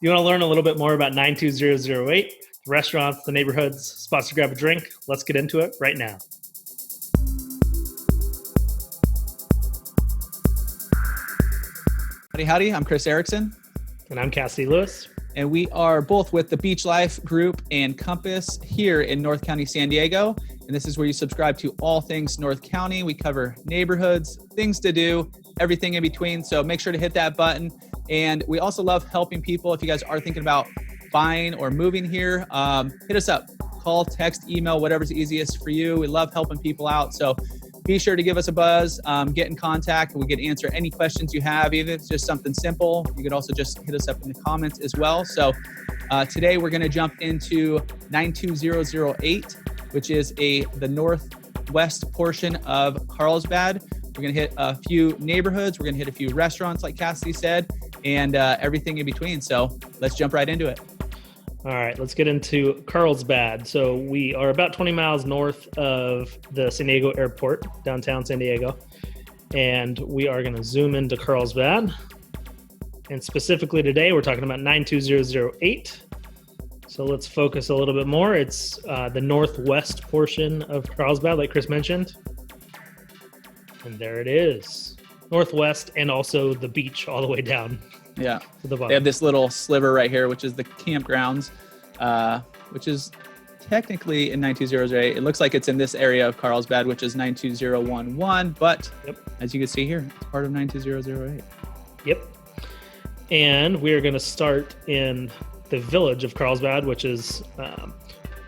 You want to learn a little bit more about 92008, the restaurants, the neighborhoods, spots to grab a drink? Let's get into it right now. Howdy, I'm Chris Erickson. And I'm Cassidy Lewis. And we are both with the Beach Life Group and Compass here in North County, San Diego. And this is where you subscribe to all things North County. We cover neighborhoods, things to do, everything in between. So make sure to hit that button. And we also love helping people. If you guys are thinking about buying or moving here, hit us up. Call, text, email, whatever's easiest for you. We love helping people out. So be sure to give us a buzz, get in contact, and we can answer any questions you have, even if it's just something simple. You could also just hit us up in the comments as well. So today we're going to jump into 92008, which is the northwest portion of Carlsbad. We're going to hit a few neighborhoods. We're going to hit a few restaurants, like Cassidy said, and everything in between. So let's jump right into it. All right, let's get into Carlsbad. So we are about 20 miles north of the San Diego airport, downtown San Diego. And we are going to zoom into Carlsbad. And specifically today, we're talking about 92008. So let's focus a little bit more. It's the northwest portion of Carlsbad, like Chris mentioned. And there it is. Northwest, and also the beach all the way down. Yeah, to the bottom. They have this little sliver right here, which is the campgrounds, which is technically in 92008. It looks like it's in this area of Carlsbad, which is 92011, but as you can see here, it's part of 92008. Yep. And we are going to start in the village of Carlsbad, which is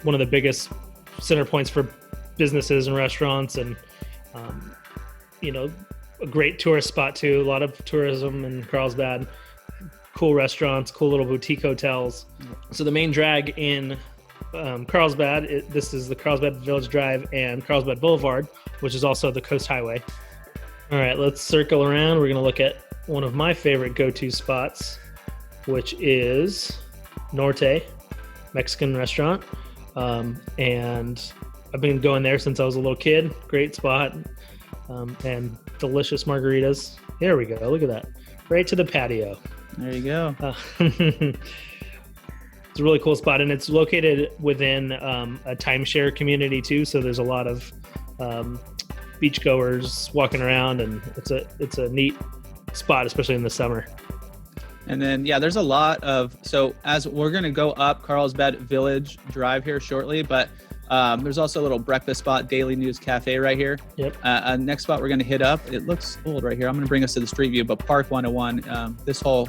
one of the biggest center points for businesses and restaurants, and a great tourist spot too. A lot of tourism in Carlsbad. Cool restaurants, cool little boutique hotels. So the main drag in Carlsbad, this is the Carlsbad Village Drive and Carlsbad Boulevard, which is also the Coast Highway. All right, let's circle around. We're going to look at one of my favorite go-to spots, which is Norte Mexican restaurant. And I've been going there since I was a little kid. Great spot. And delicious margaritas. There we go. Look at that. Right to the patio. There you go. It's a really cool spot, and it's located within a timeshare community too. So there's a lot of beachgoers walking around, and it's a neat spot, especially in the summer. And then, there's a lot of, so as we're going to go up Carlsbad Village Drive here shortly, but there's also a little breakfast spot, Daily News Cafe right here. Yep. Next spot we're going to hit up, it looks old right here. I'm going to bring us to the street view, but Park 101, this whole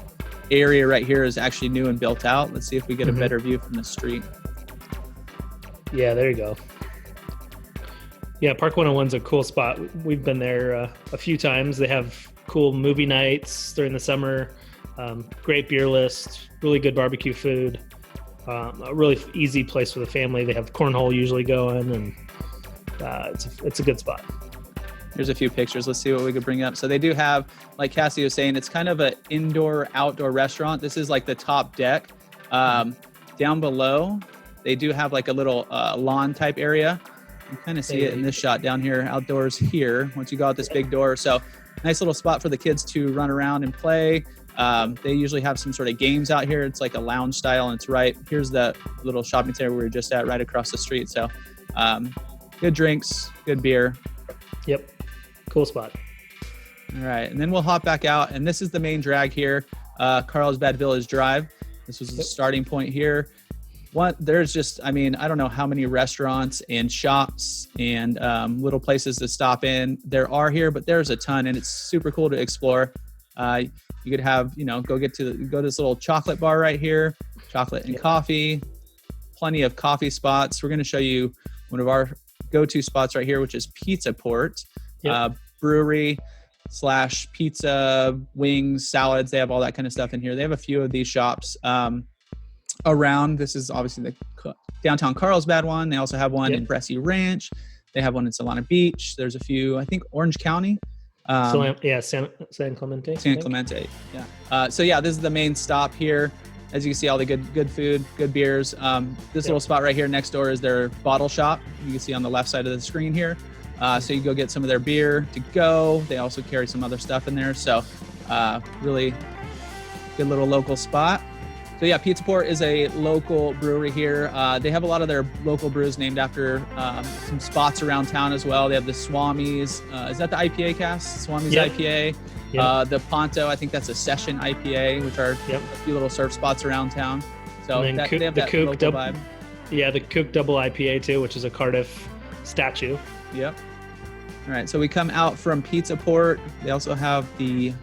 area right here is actually new and built out. Let's see if we get a better view from the street. Yeah, there you go. Yeah, Park 101's a cool spot. We've been there a few times. They have cool movie nights during the summer, great beer list, really good barbecue food. A really easy place for the family. They have cornhole usually going, and it's a good spot. Here's a few pictures. Let's see what we could bring up. So they do have, like Cassie was saying, it's kind of an indoor-outdoor restaurant. This is like the top deck. Down below, they do have like a little lawn type area. You kind of see it in this shot down here, outdoors here, once you go out this big door. So nice little spot for the kids to run around and play. They usually have some sort of games out here. It's like a lounge style, and it's right here's the little shopping center we were just at, right across the street. So good drinks, good beer. Yep. Cool spot. All right. And then we'll hop back out, and this is the main drag here, Carlsbad Village Drive. This was the starting point here. There's just, I don't know how many restaurants and shops and little places to stop in there are here, but there's a ton, and it's super cool to explore. You could have, go to this little chocolate bar right here, chocolate and coffee, plenty of coffee spots. We're going to show you one of our go-to spots right here, which is Pizza Port, brewery / pizza, wings, salads. They have all that kind of stuff in here. They have a few of these shops around. This is obviously the downtown Carlsbad one. They also have one in Bresci Ranch. They have one in Solana Beach. There's a few, I think, Orange County. San Clemente. San Clemente, yeah. So this is the main stop here. As you can see, all the good food, good beers. This little spot right here next door is their bottle shop. You can see on the left side of the screen here. So you go get some of their beer to go. They also carry some other stuff in there. So really good little local spot. So yeah, Pizza Port is a local brewery here. They have a lot of their local brews named after some spots around town as well. They have the Swami's. Is that the IPA cast? Swami's IPA. The Ponto, I think that's a Session IPA, which are a few little surf spots around town. So they have that local vibe. Yeah, the Cook Double IPA too, which is a Cardiff statue. Yep. All right, so we come out from Pizza Port. They also have the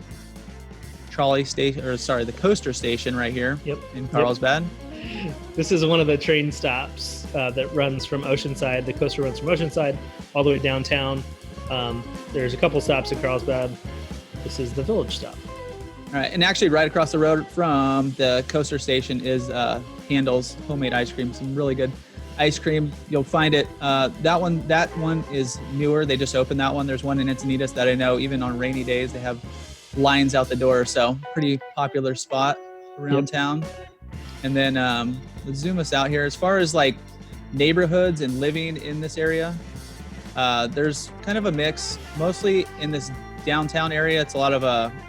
the coaster station right here in Carlsbad. This is one of the train stops that runs from Oceanside. The coaster runs from Oceanside all the way downtown. There's a couple stops in Carlsbad. This is the Village stop. All right, and actually right across the road from the coaster station is Handel's homemade ice cream. Some really good ice cream. You'll find it. That one is newer. They just opened that one. There's one in Encinitas that I know even on rainy days they have lines out the door. So pretty popular spot around town. And then let's zoom us out here. As far as like neighborhoods and living in this area, there's kind of a mix. Mostly in this downtown area, it's a lot of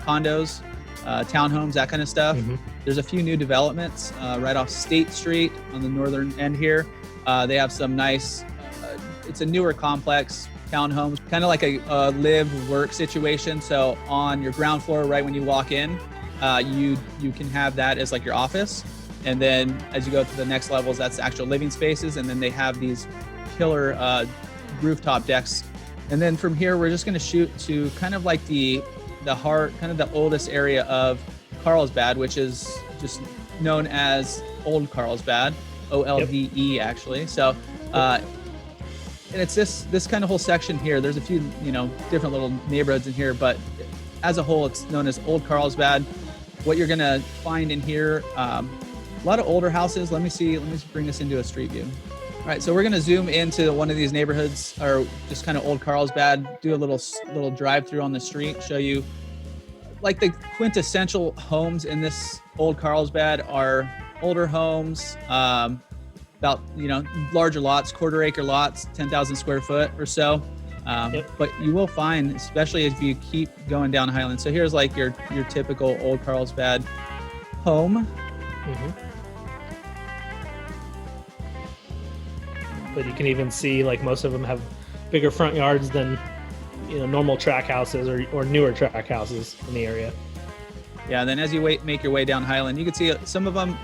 condos, townhomes, that kind of stuff. There's a few new developments right off State Street on the northern end here. They have some nice, it's a newer complex, townhomes, kind of like a live work situation. So on your ground floor, right when you walk in, you can have that as like your office. And then as you go to the next levels, that's actual living spaces. And then they have these killer rooftop decks. And then from here, we're just going to shoot to kind of like the heart, kind of the oldest area of Carlsbad, which is just known as Olde Carlsbad, OLDE actually. So, and it's this kind of whole section here. There's a few, different little neighborhoods in here, but as a whole, it's known as Olde Carlsbad. What you're gonna find in here, a lot of older houses. Let me bring this into a street view. All right, so we're gonna zoom into one of these neighborhoods, or just kind of Olde Carlsbad, do a little drive through on the street, show you like the quintessential homes in this Olde Carlsbad are older homes, about larger lots, quarter-acre lots, 10,000 square foot or so. But you will find, especially if you keep going down Highland. So here's like your typical Olde Carlsbad home. But you can even see like most of them have bigger front yards than normal track houses or newer track houses in the area. Yeah, and then as you make your way down Highland, you can see some of them.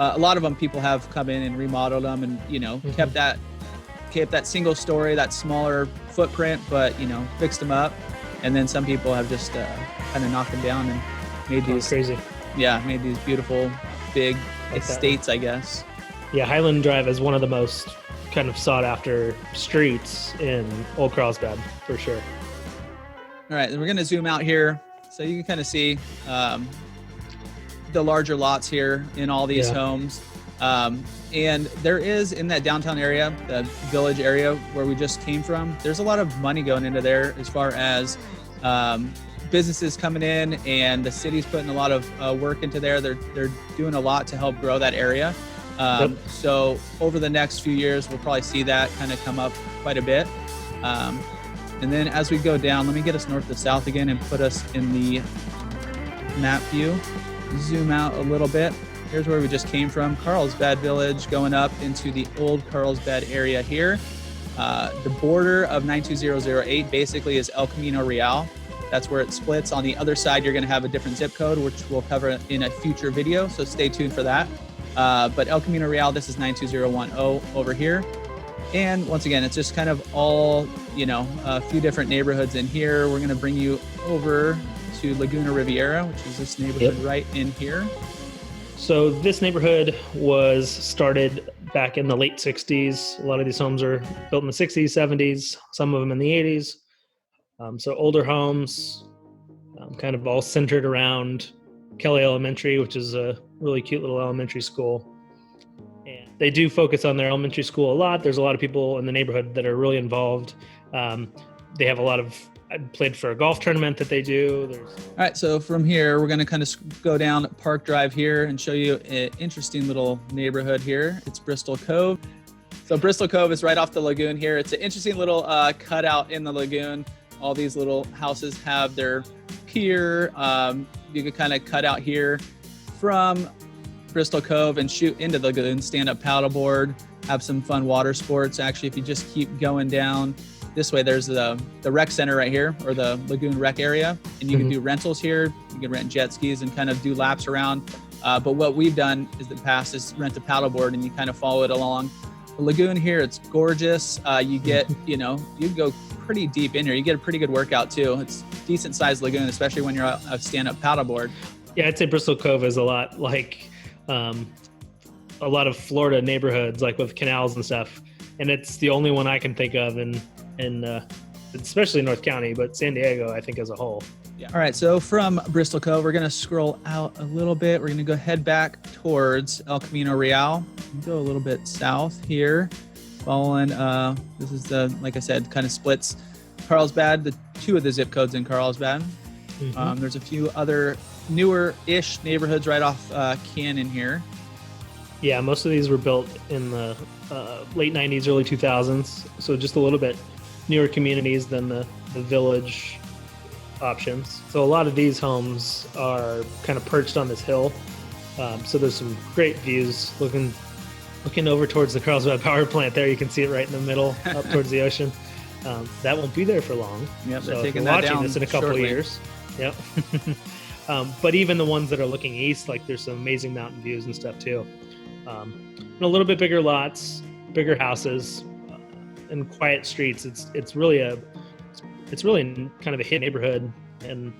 A lot of them people have come in and remodeled them and kept that single story, that smaller footprint, but fixed them up. And then some people have just kind of knocked them down and made these crazy. Yeah, made these beautiful big like estates, I guess. Yeah, Highland Drive is one of the most kind of sought after streets in Olde Carlsbad for sure. All right, and we're gonna zoom out here so you can kind of see the larger lots here in all these homes. And there is, in that downtown area, the Village area where we just came from, there's a lot of money going into there as far as businesses coming in, and the city's putting a lot of work into there. They're doing a lot to help grow that area. So over the next few years, we'll probably see that kind of come up quite a bit. And then as we go down, let me get us north to south again and put us in the map view. Zoom out a little bit. Here's where we just came from, Carlsbad Village, going up into the Olde Carlsbad area here. The border of 92008 basically is El Camino Real. That's where it splits. On the other side, you're going to have a different zip code, which we'll cover in a future video, so stay tuned for that. But El Camino Real, this is 92010 over here. And once again, it's just kind of all, a few different neighborhoods in here. We're going to bring you over to Laguna Riviera, which is this neighborhood right in here. So this neighborhood was started back in the late 60s. A lot of these homes are built in the 60s, 70s, some of them in the 80s. So older homes, kind of all centered around Kelly Elementary, which is a really cute little elementary school. And they do focus on their elementary school a lot. There's a lot of people in the neighborhood that are really involved. They have a lot of, I played for a golf tournament that they do. All right, so from here, we're going to kind of go down Park Drive here and show you an interesting little neighborhood here. It's Bristol Cove. So Bristol Cove is right off the lagoon here. It's an interesting little cutout in the lagoon. All these little houses have their pier. You can kind of cut out here from Bristol Cove and shoot into the lagoon, stand up paddleboard, have some fun water sports. Actually, if you just keep going down this way, there's the rec center right here, or the lagoon rec area, and you can do rentals here. You can rent jet skis and kind of do laps around. But what we've done is rent a paddleboard and you kind of follow it along. The lagoon here, it's gorgeous. You get, you go pretty deep in here. You get a pretty good workout too. It's a decent sized lagoon, especially when you're on a stand up paddleboard. Yeah, I'd say Bristol Cove is a lot like a lot of Florida neighborhoods, like with canals and stuff. And it's the only one I can think of in especially North County, but San Diego, I think, as a whole. Yeah. All right, so from Bristol Cove, we're gonna scroll out a little bit. We're gonna head back towards El Camino Real. Go a little bit south here, following, this is like I said, kind of splits Carlsbad, two of the zip codes in Carlsbad. There's a few other newer-ish neighborhoods right off Cannon here. Yeah, most of these were built in the late 90s, early 2000s, so just a little bit newer communities than the village options. So a lot of these homes are kind of perched on this hill. So there's some great views looking over towards the Carlsbad power plant there. You can see it right in the middle up towards the ocean. That won't be there for long. Yep, so if you're watching this in a couple of years. Yep. But even the ones that are looking east, like there's some amazing mountain views and stuff too. And a little bit bigger lots, bigger houses, and quiet streets. It's really kind of a hit neighborhood and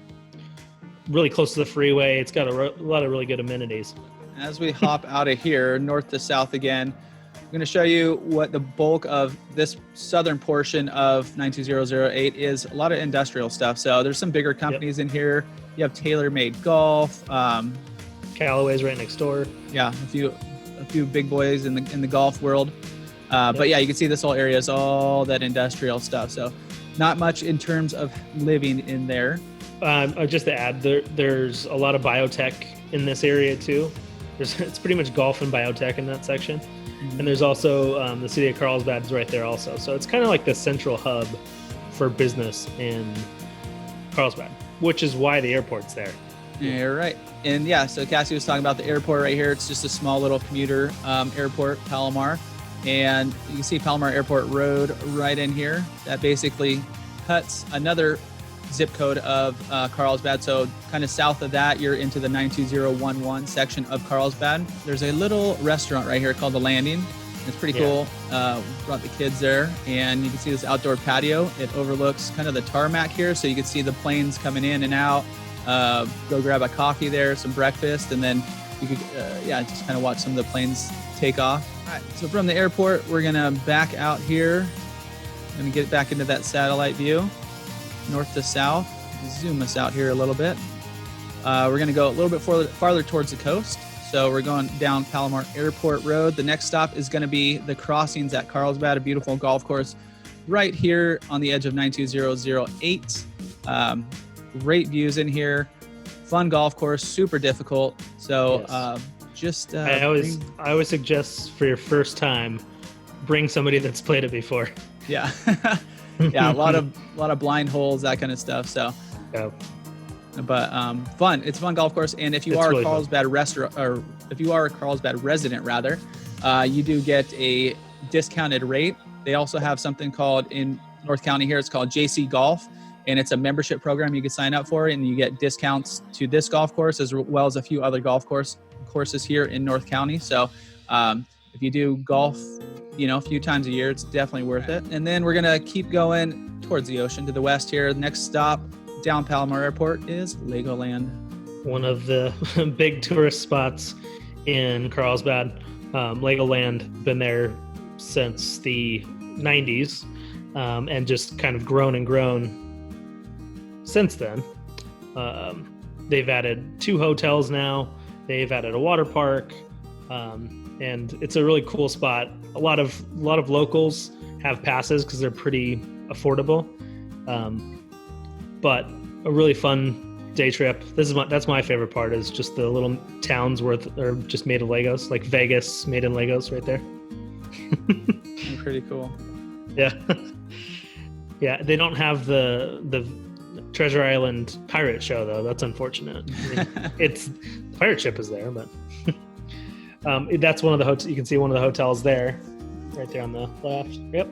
really close to the freeway. It's got a lot of really good amenities. As we hop out of here, north to south again, I'm going to show you what the bulk of this southern portion of 92008 is. A lot of industrial stuff. So there's some bigger companies in here. You have TaylorMade Golf. Callaway's right next door. Yeah, a few big boys in the golf world. But yeah, you can see this whole area is all that industrial stuff. So not much in terms of living in there. Just to add, there's a lot of biotech in this area too. It's pretty much golf and biotech in that section. And there's also the city of Carlsbad is right there also. So it's kind of like the central hub for business in Carlsbad, which is why the airport's there. Yeah, right. And yeah, so Cassidy was talking about the airport right here. It's just a small little commuter airport, Palomar. And you can see Palomar Airport Road right in here. That basically cuts another zip code of Carlsbad. So kind of south of that, you're into the 92011 section of Carlsbad. There's a little restaurant right here called The Landing. It's pretty cool. Brought the kids there, and you can see this outdoor patio. It overlooks kind of the tarmac here, so you can see the planes coming in and out. Go grab a coffee there, some breakfast, and then you could, just kind of watch some of the planes take off. All right, so from the airport, we're gonna back out here. I'm gonna get back into that satellite view, north to south. Zoom us out here a little bit. We're gonna go a little bit farther towards the coast. So we're going down Palomar Airport Road. The next stop is gonna be the crossings at Carlsbad, a beautiful golf course right here on the edge of 92008. Great views in here. Fun golf course, super difficult. So yes. I always suggest for your first time, bring somebody that's played it before. Yeah. Yeah, a lot of blind holes, that kind of stuff. So but fun. It's a fun golf course. And if you are a Carlsbad if you are a Carlsbad resident rather, you do get a discounted rate. They also have something called in North County here, it's called JC Golf. And it's a membership program you can sign up for, and you get discounts to this golf course as well as a few other golf courses here in North County. So if you do golf, a few times a year, it's definitely worth it. And then we're gonna keep going towards the ocean to the west here. The next stop down Palomar Airport is Legoland. One of the big tourist spots in Carlsbad. Legoland, been there since the 90s, and just kind of grown and grown since then. They've added 2 hotels now. They've added a water park, and it's a really cool spot. A lot of locals have passes because they're pretty affordable, but a really fun day trip. That's my favorite part, is just the little towns where they're just made of Legos, like Vegas made in Legos right there. Pretty cool. Yeah. Yeah, they don't have the Treasure Island pirate show though. That's unfortunate. I mean, the pirate ship is there, but That's one of the hotels. You can see one of the hotels there, right there on the left. Yep.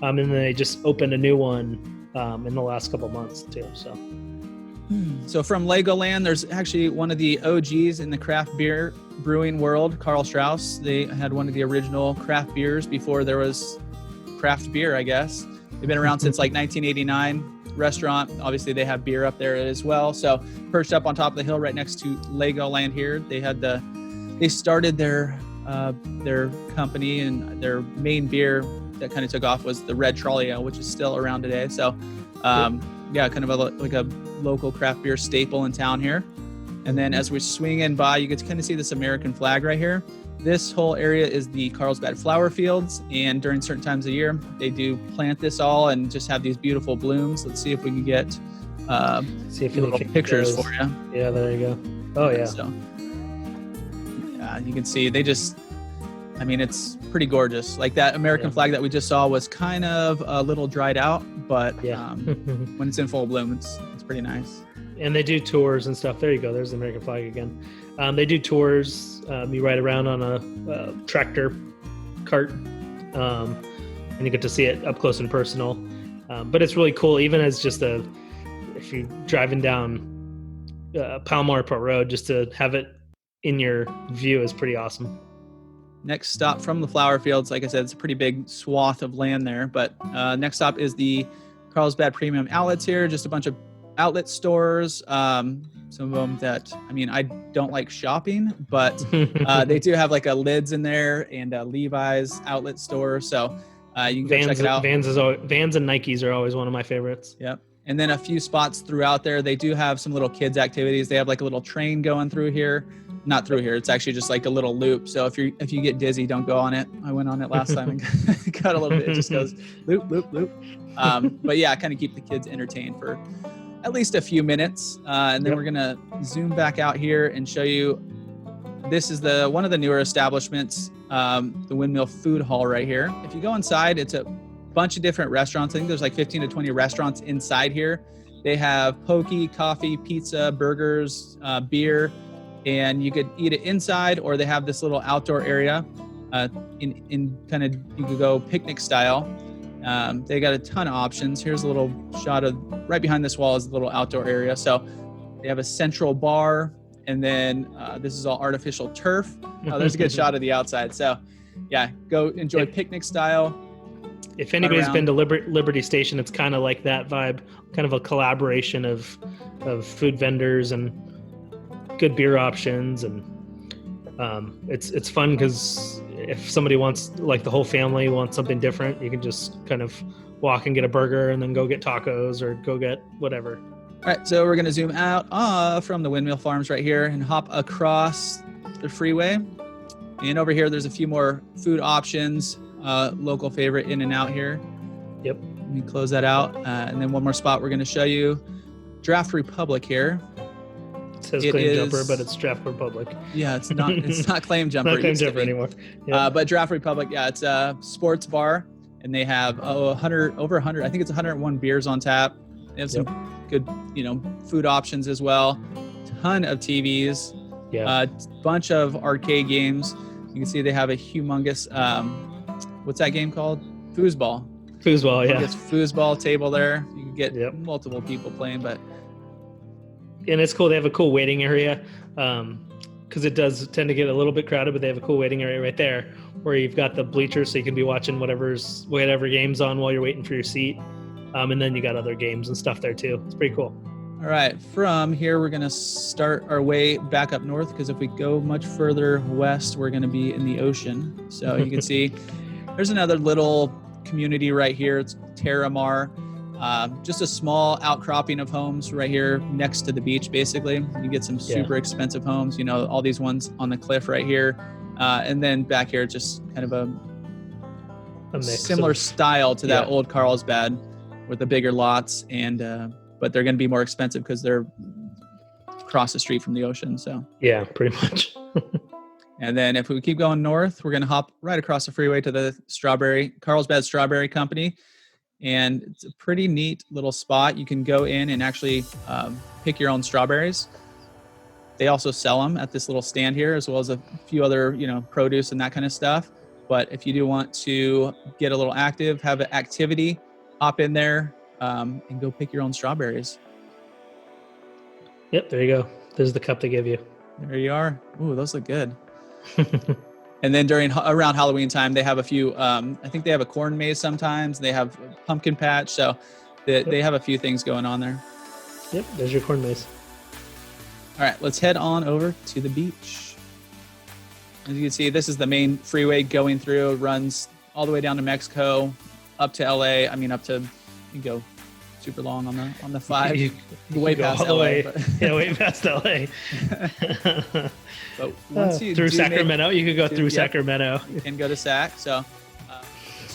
And then they just opened a new one in the last couple months too. So from Legoland, there's actually one of the OGs in the craft beer brewing world, Karl Strauss. They had one of the original craft beers before there was craft beer, I guess. They've been around since like 1989. Restaurant, obviously they have beer up there as well. So perched up on top of the hill right next to Legoland here, they started their company, and their main beer that kind of took off was the Red Trolley Ale, which is still around today. So yeah, kind of like a local craft beer staple in town here. And then as we swing in by, you get to kind of see this American flag right here. This whole area is the Carlsbad flower fields, and during certain times of year, they do plant this all and just have these beautiful blooms. Let's see if we can get little pictures for you. Yeah, there you go. Oh yeah. So yeah, you can see it's pretty gorgeous. Like that American flag that we just saw was kind of a little dried out, but when it's in full bloom, it's pretty nice. And they do tours and stuff. There you go. There's the American flag again. They do tours. You ride around on a tractor cart, and you get to see it up close and personal. But it's really cool, even as if you're driving down Palomar Airport Road, just to have it in your view is pretty awesome. Next stop from the flower fields, like I said, it's a pretty big swath of land there. But next stop is the Carlsbad Premium Outlets here. Just a bunch of outlet stores. Some of them that, I don't like shopping, but they do have like a Lids in there and a Levi's outlet store. So you can go check it out. Vans and Nikes are always one of my favorites. Yep. And then a few spots throughout there, they do have some little kids activities. They have like a little train going through here. Not through here. It's actually just like a little loop. So if you get dizzy, don't go on it. I went on it last time and got a little bit. It just goes loop, loop, loop. But yeah, kind of keep the kids entertained for at least a few minutes. And then we're going to zoom back out here and show you, this is one of the newer establishments, the Windmill Food Hall right here. If you go inside, it's a bunch of different restaurants. I think there's like 15 to 20 restaurants inside here. They have poke, coffee, pizza, burgers, beer, and you could eat it inside, or they have this little outdoor area in kind of, you could go picnic style. They got a ton of options. Here's a little shot of right behind this wall is a little outdoor area. So they have a central bar, and then this is all artificial turf. Oh, there's a good shot of the outside. So yeah, go enjoy picnic style. If anybody's been to Liberty Station, it's kind of like that vibe, kind of a collaboration of food vendors and good beer options. And it's fun because if somebody wants, like the whole family wants something different, you can just kind of walk and get a burger and then go get tacos or go get whatever. All right, so we're going to zoom out from the Windmill Farms right here and hop across the freeway. And over here, there's a few more food options. Local favorite, In-N-Out here. Yep. Let me close that out. And then one more spot we're going to show you. Draft Republic here. It says Claim Jumper, but it's Draft Republic. Yeah, it's not Claim Jumper. Not Claim Jumper anymore. Yep. But Draft Republic, yeah, it's a sports bar, and they have over 100. I think it's 101 beers on tap. They have some good, food options as well. Ton of TVs. Yeah. Bunch of arcade games. You can see they have a humongous. What's that game called? Foosball. Foosball, yeah. It's foosball table there. You can get multiple people playing, but. And it's cool. They have a cool waiting area because it does tend to get a little bit crowded, but they have a cool waiting area right there where you've got the bleachers so you can be watching whatever game's on while you're waiting for your seat. And then you got other games and stuff there too. It's pretty cool. All right. From here, we're going to start our way back up north because if we go much further west, we're going to be in the ocean. So you can see there's another little community right here. It's Terramar. Just a small outcropping of homes right here next to the beach, basically. You get some super expensive homes, all these ones on the cliff right here. And then back here, just kind of a similar style to that old Carlsbad with the bigger lots. And but they're going to be more expensive because they're across the street from the ocean. So yeah, pretty much. And then if we keep going north, we're going to hop right across the freeway to the Carlsbad Strawberry Company. And it's a pretty neat little spot. You can go in and actually pick your own strawberries. They also sell them at this little stand here, as well as a few other, produce and that kind of stuff. But if you do want to get a little active, have an activity, hop in there and go pick your own strawberries. Yep, there you go. There's the cup they give you. There you are. Ooh, those look good. And then around Halloween time, they have a few, I think they have a corn maze sometimes. They have a pumpkin patch. So they have a few things going on there. Yep, there's your corn maze. All right, let's head on over to the beach. As you can see, this is the main freeway going through. It runs all the way down to Mexico, up to LA. I mean, you go super long on the 5. You way go past all the LA. way, way past LA. But once you through Sacramento, you could go through Sacramento. You can go to Sac. So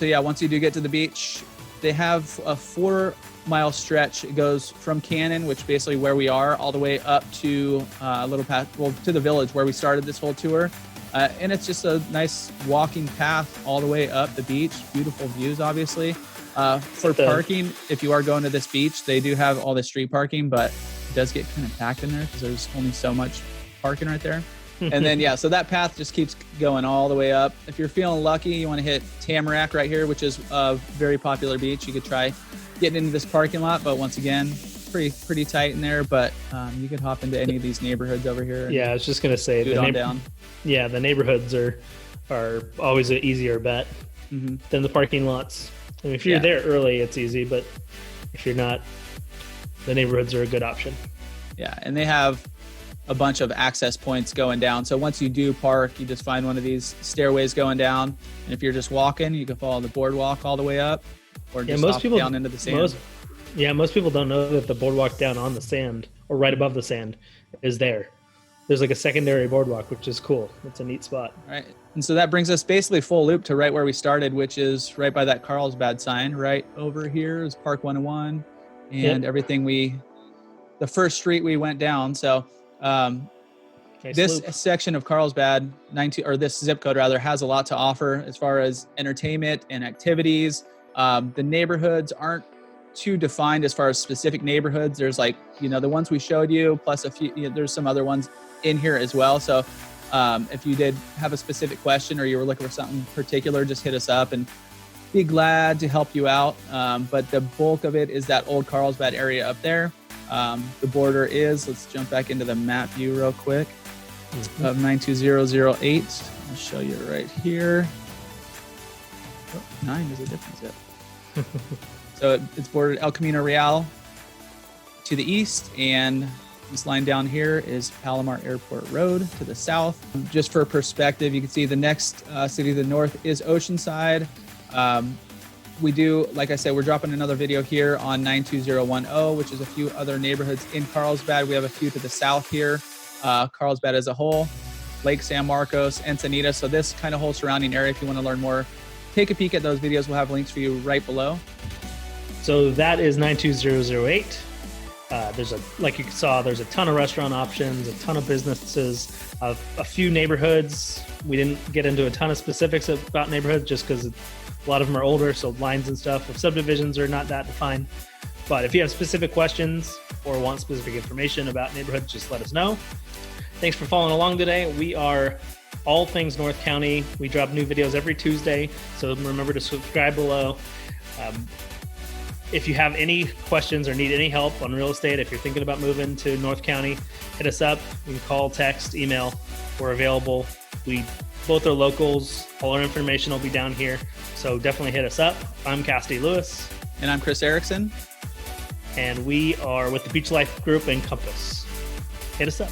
yeah, once you do get to the beach, they have a 4-mile stretch. It goes from Cannon, which basically where we are, all the way up to to the village where we started this whole tour. And it's just a nice walking path all the way up the beach. Beautiful views, obviously. For parking, if you are going to this beach, they do have all the street parking, but it does get kind of packed in there because there's only so much parking right there. And then, so that path just keeps going all the way up. If you're feeling lucky, you want to hit Tamarack right here, which is a very popular beach. You could try getting into this parking lot, but once again, pretty tight in there. But you could hop into any of these neighborhoods over here. Yeah, I was just going to say, down. Yeah, the neighborhoods are always an easier bet than the parking lots. I mean, if you're there early, it's easy, but if you're not, the neighborhoods are a good option. Yeah, and they have a bunch of access points going down. So once you do park, you just find one of these stairways going down. And if you're just walking, you can follow the boardwalk all the way up, or just hop down into the sand. Most people don't know that the boardwalk down on the sand, or right above the sand, is there. There's like a secondary boardwalk, which is cool. It's a neat spot. All right. And so that brings us basically full loop to right where we started, which is right by that Carlsbad sign. Right over here is Park 101 and everything the first street we went down. So this section of Carlsbad, this zip code rather, has a lot to offer as far as entertainment and activities. The neighborhoods aren't too defined as far as specific neighborhoods. There's the ones we showed you, plus a few, there's some other ones in here as well. So if you did have a specific question or you were looking for something particular, just hit us up and be glad to help you out. But the bulk of it is that old Carlsbad area up there. The border is, let's jump back into the map view real quick, of 92008. I'll show you right here. 9 is a different zip. So it's bordered El Camino Real to the east, and this line down here is Palomar Airport Road to the south. Just for perspective, you can see the next city to the north is Oceanside. We do, like I said, we're dropping another video here on 92010, which is a few other neighborhoods in Carlsbad. We have a few to the south here, Carlsbad as a whole, Lake San Marcos, Encinitas. So this kind of whole surrounding area, if you want to learn more, take a peek at those videos. We'll have links for you right below. So that is 92008. Like you saw, there's a ton of restaurant options, a ton of businesses, a few neighborhoods. We didn't get into a ton of specifics about neighborhoods just because a lot of them are older, so lines and stuff of subdivisions are not that defined. But if you have specific questions or want specific information about neighborhoods, just let us know. Thanks for following along today. We are all things North County. We drop new videos every Tuesday, so remember to subscribe below. If you have any questions or need any help on real estate, if you're thinking about moving to North County, hit us up. You can call, text, email. We're available. We both are locals. All our information will be down here. So definitely hit us up. I'm Cassidy Lewis. And I'm Chris Erickson. And we are with the Beach Life Group and Compass. Hit us up.